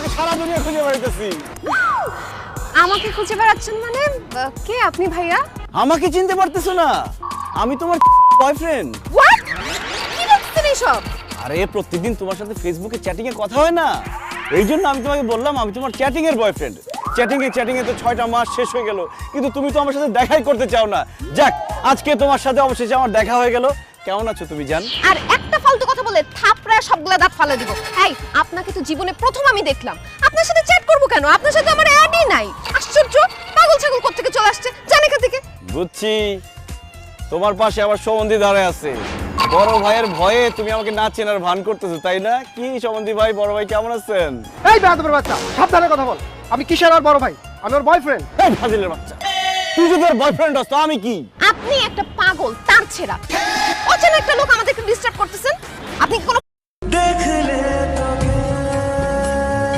তোমাকে সারা দুনিয়া খুঁজে বেড়াইতেছি। আমাকে খুঁজে বেড়াচ্ছেন মানে? কে আপনি ভাইয়া? আমাকে চিনতে পারতেছো না? আমি তোমার বয়ফ্রেন্ড। হোয়াট? কি বলছেন এইসব? আরে প্রতিদিন তোমার সাথে ফেসবুকে চ্যাটিং এ কথা হয় না, এই জন্য আমি তোমাকে বললাম আমি তোমার চ্যাটিং এর বয়ফ্রেন্ড। চ্যাটিং এ তো 6টা মাস শেষ হয়ে গেল, কিন্তু তুমি তো আমার সাথে দেখাই করতে চাও না। যাক, আজকে তোমার সাথে অবশেষে আমার দেখা হয়ে গেল। কেমন আছো তুমি জান? আর একটা ফালতু কথা বলে থাপড়া সবগুলা দাঁত ফালে দিব। এই, আপনাকে তো জীবনে প্রথম আমি দেখলাম। আপনার সাথে চ্যাট করব কেন? আপনার সাথে আমার অ্যাডই নাই। আশ্চর্য, পাগল ছাগল কোত্থেকে চলে আসছে জানে এখান থেকে। বুঝছি, তোমার পাশে আবার সম্বন্ধী দাঁড়ায় আছে। বড় ভাইয়ের ভয়ে তুমি আমাকে না চেনার ভান করতেছো, তাই না? কি সম্বন্ধী ভাই, বড় ভাই কেমন আছেন? এই বেয়াদবের বাচ্চা, সাবধানে কথা বল। আমি কিসের আর বড় ভাই? আমি ওর বয়ফ্রেন্ড। এই ফাজিলের বাচ্চা, তুই যদি ওর বয়ফ্রেন্ড হস তো আমি কি? আপনি একটা পাগল, তার ছেঁড়া। অচেনা একটা লোক আমাদেরকে ডিস্টার্ব করতেছেন। আপনি কি কোনো